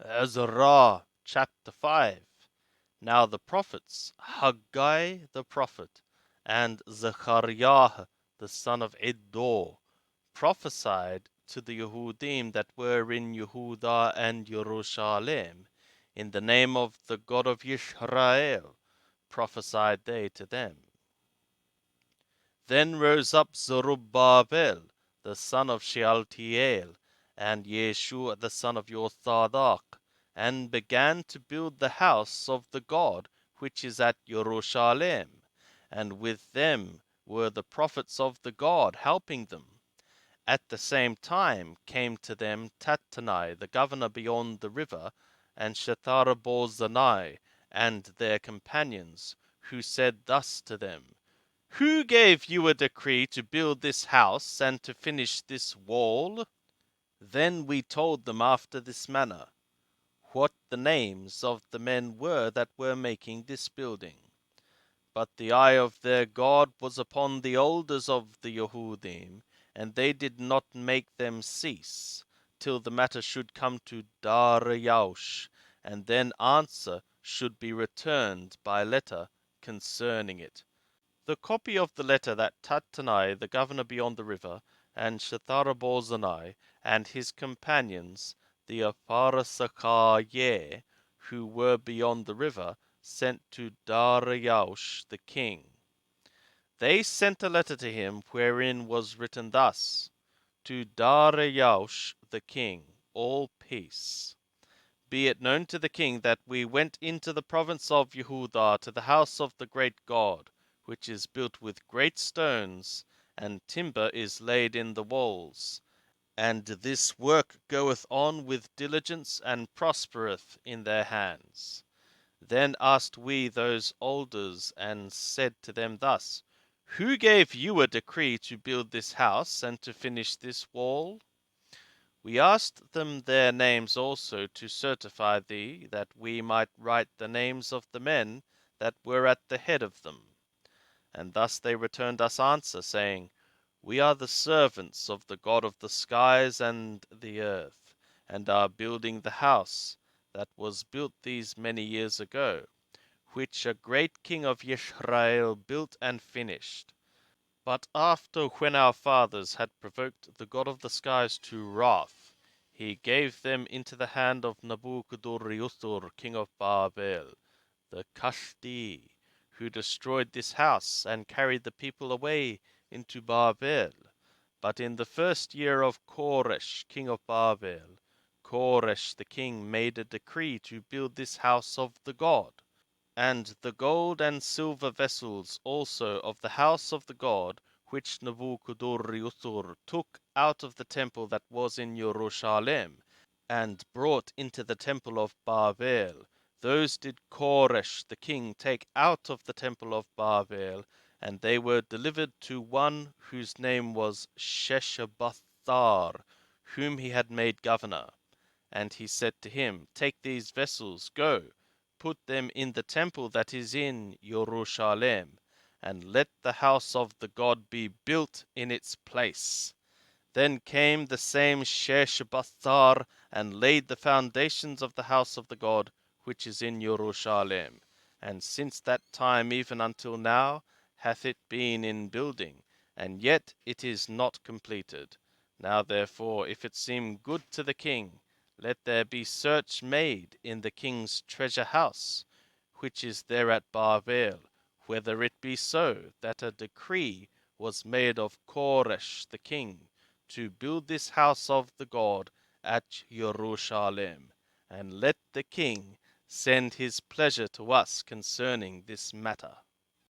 Ezra chapter 5. Now the prophets, Haggai the prophet, and Zechariah the son of Iddo, prophesied to the Yehudim that were in Yehuda and Jerusalem, in the name of the God of Israel, prophesied they to them. Then rose up Zerubbabel, the son of Shealtiel, and Yeshua the son of Jozadak, and began to build the house of the God which is at Jerusalem, and with them were the prophets of the God helping them. At the same time came to them Tattenai, the governor beyond the river, and Shetharboznai, and their companions, who said thus to them, Who gave you a decree to build this house and to finish this wall? Then we told them after this manner, what the names of the men were that were making this building. But the eye of their God was upon the elders of the Yehudim, and they did not make them cease, till the matter should come to Dariush, and then answer should be returned by letter concerning it. The copy of the letter that Tattenai, the governor beyond the river, and Shetharboznai, and his companions, the Apharasakaye, who were beyond the river, sent to Dariush the king. They sent a letter to him, wherein was written thus, To Dariush the king, all peace. Be it known to the king that we went into the province of Yehuda to the house of the great God, which is built with great stones, and timber is laid in the walls. And this work goeth on with diligence, and prospereth in their hands. Then asked we those elders, and said to them thus, Who gave you a decree to build this house, and to finish this wall? We asked them their names also to certify thee, that we might write the names of the men that were at the head of them. And thus they returned us answer, saying, We are the servants of the God of the skies and the earth, and are building the house that was built these many years ago, which a great king of Israel built and finished. But after, when our fathers had provoked the God of the skies to wrath, he gave them into the hand of Nabuchodonosor, king of Babel, the Kashti, who destroyed this house, and carried the people away into Babel. But in the first year of Koresh, king of Babel, Koresh the king made a decree to build this house of the God. And the gold and silver vessels also of the house of the God, which Nabuchodonosor took out of the temple that was in Jerusalem, and brought into the temple of Babel, those did Koresh the king take out of the temple of Babel, and they were delivered to one whose name was Sheshabathar, whom he had made governor. And he said to him, Take these vessels, go, put them in the temple that is in Jerusalem, and let the house of the God be built in its place. Then came the same Sheshbazzar, and laid the foundations of the house of the God, which is in Jerusalem. And since that time even until now hath it been in building, and yet it is not completed. Now therefore, if it seem good to the king, let there be search made in the king's treasure house, which is there at Babel, whether it be so, that a decree was made of Koresh the king, to build this house of the God at Jerusalem, and let the king send his pleasure to us concerning this matter.